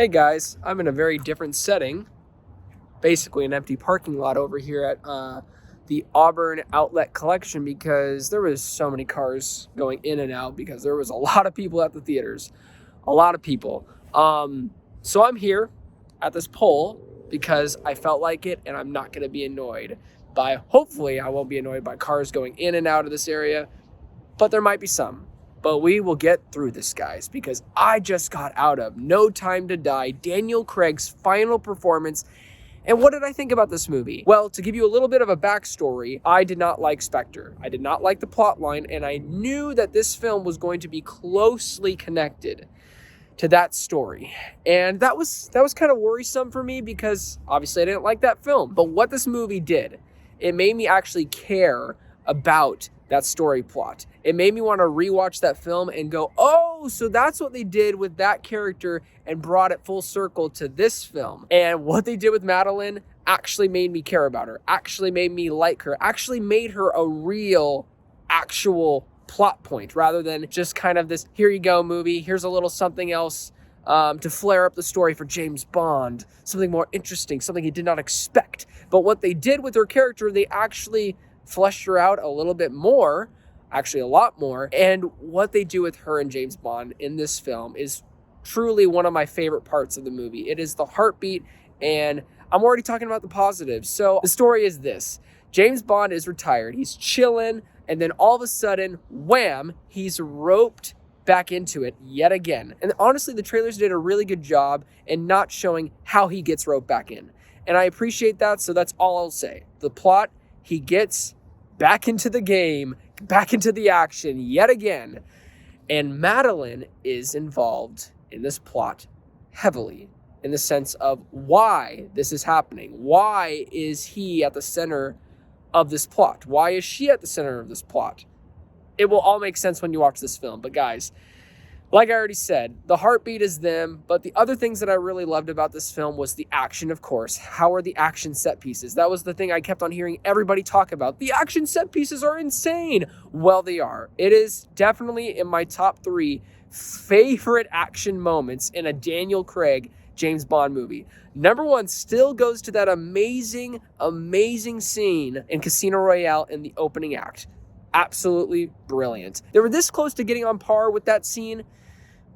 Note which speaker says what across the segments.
Speaker 1: Hey guys, I'm in a very different setting, basically an empty parking lot over here at the Auburn Outlet Collection because there was so many cars going in and out because there was a lot of people at the theaters, a lot of people. So I'm here at this pole because I felt like it and I'm not going to be annoyed hopefully I won't be annoyed by cars going in and out of this area, but there might be some. But we will get through this, guys, because I just got out of No Time to Die, Daniel Craig's final performance. And what did I think about this movie? Well, to give you a little bit of a backstory, I did not like Spectre. I did not like the plot line, and I knew that this film was going to be closely connected to that story. And that was kind of worrisome for me because obviously I didn't like that film. But what this movie did, it made me actually care about that story plot. It made me want to rewatch that film and go, oh, so that's what they did with that character and brought it full circle to this film. And what they did with Madeline actually made me care about her, actually made me like her, actually made her a real, actual plot point rather than just kind of this, here you go movie, here's a little something else to flare up the story for James Bond, something more interesting, something he did not expect. But what they did with her character, they actually fleshed her out a little bit more, actually a lot more, and what they do with her and James Bond in this film is truly one of my favorite parts of the movie. It is the heartbeat, and I'm already talking about the positives. So the story is this. James Bond is retired, he's chilling, and then all of a sudden, wham, he's roped back into it yet again. And honestly, the trailers did a really good job in not showing how he gets roped back in. And I appreciate that, so that's all I'll say. The plot, he gets back into the game, back into the action yet again. And Madeline is involved in this plot heavily in the sense of why this is happening. Why is he at the center of this plot? Why is she at the center of this plot? It will all make sense when you watch this film. But guys, like I already said, the heartbeat is them, but the other things that I really loved about this film was the action, of course. How are the action set pieces? That was the thing I kept on hearing everybody talk about. The action set pieces are insane. Well, they are. It is definitely in my top 3 favorite action moments in a Daniel Craig James Bond movie. Number 1 still goes to that amazing, amazing scene in Casino Royale in the opening act. Absolutely brilliant. They were this close to getting on par with that scene,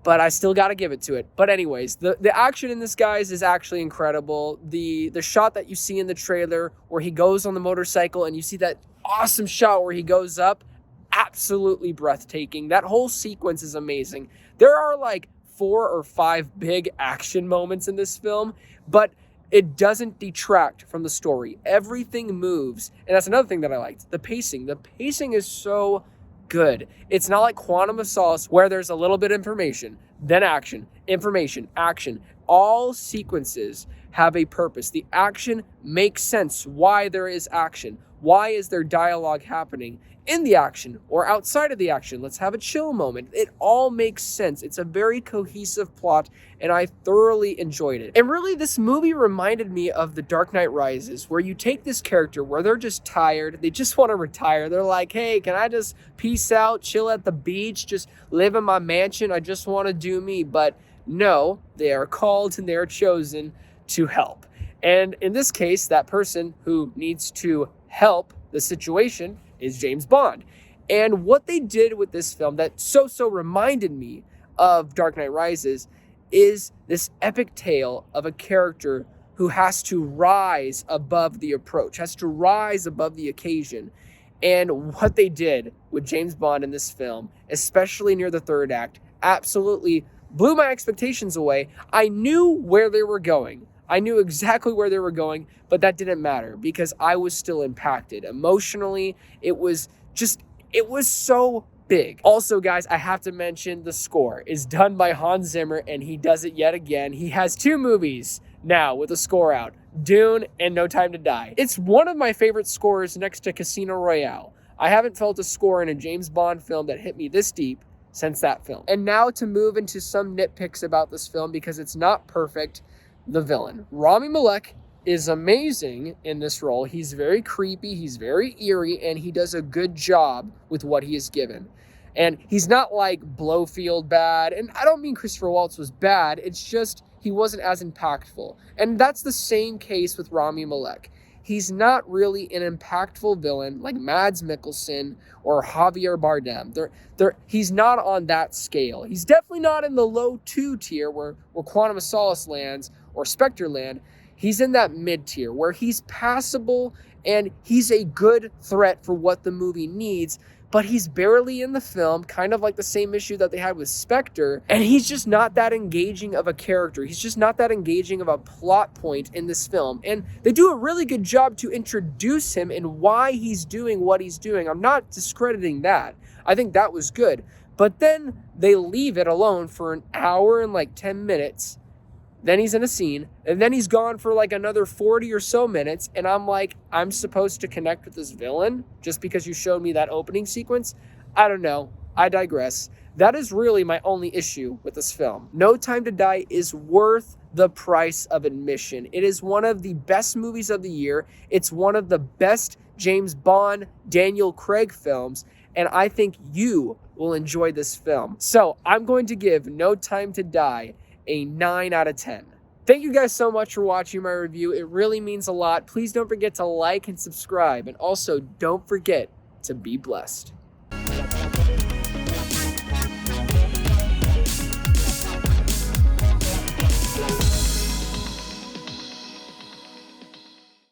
Speaker 1: but I still got to give it to it. But anyways, the action in this, guys, is actually incredible. The shot that you see in the trailer where he goes on the motorcycle and you see that awesome shot where he goes up, absolutely breathtaking. That whole sequence is amazing. There are like 4 or 5 big action moments in this film, but it doesn't detract from the story. Everything moves, and that's another thing that I liked. The pacing. The pacing is so good. It's not like Quantum of Solace where there's a little bit of information, then action, information, action. All sequences have a purpose. The action makes sense why there is action. Why is there dialogue happening in the action or outside of the action? Let's have a chill moment. It all makes sense. It's a very cohesive plot, and I thoroughly enjoyed it. And really, this movie reminded me of The Dark Knight Rises, where you take this character where they're just tired. They just want to retire. They're like, hey, can I just peace out, chill at the beach, just live in my mansion? I just want to do me. But no, they are called and they are chosen to help. And in this case, that person who needs to help the situation is James Bond. And what they did with this film that so reminded me of Dark Knight Rises is this epic tale of a character who has to rise above the approach, has to rise above the occasion. And what they did with James Bond in this film, especially near the third act, absolutely blew my expectations away. I knew where they were going. I knew exactly where they were going, but that didn't matter because I was still impacted. Emotionally, it was so big. Also, guys, I have to mention the score is done by Hans Zimmer, and he does it yet again. He has 2 movies now with a score out, Dune and No Time to Die. It's one of my favorite scores next to Casino Royale. I haven't felt a score in a James Bond film that hit me this deep since that film. And now to move into some nitpicks about this film because it's not perfect. The villain. Rami Malek is amazing in this role. He's very creepy, he's very eerie, and he does a good job with what he is given. And he's not like Blofeld bad, and I don't mean Christopher Waltz was bad, it's just he wasn't as impactful. And that's the same case with Rami Malek. He's not really an impactful villain like Mads Mikkelsen or Javier Bardem. He's not on that scale. He's definitely not in the low 2 tier where Quantum of Solace lands or Spectre land. He's in that mid tier where he's passable and he's a good threat for what the movie needs, but he's barely in the film, kind of like the same issue that they had with Spectre, and he's just not that engaging of a character. He's just not that engaging of a plot point in this film, and they do a really good job to introduce him and why he's doing what he's doing. I'm not discrediting that. I think that was good, but then they leave it alone for an hour and like 10 minutes. Then he's in a scene, and then he's gone for like another 40 or so minutes, and I'm like, I'm supposed to connect with this villain just because you showed me that opening sequence? I don't know. I digress. That is really my only issue with this film. No Time to Die is worth the price of admission. It is one of the best movies of the year. It's one of the best James Bond, Daniel Craig films, and I think you will enjoy this film. So I'm going to give No Time to Die a 9 out of 10. Thank you guys so much for watching my review. It really means a lot. Please don't forget to like and subscribe. And also don't forget to be blessed.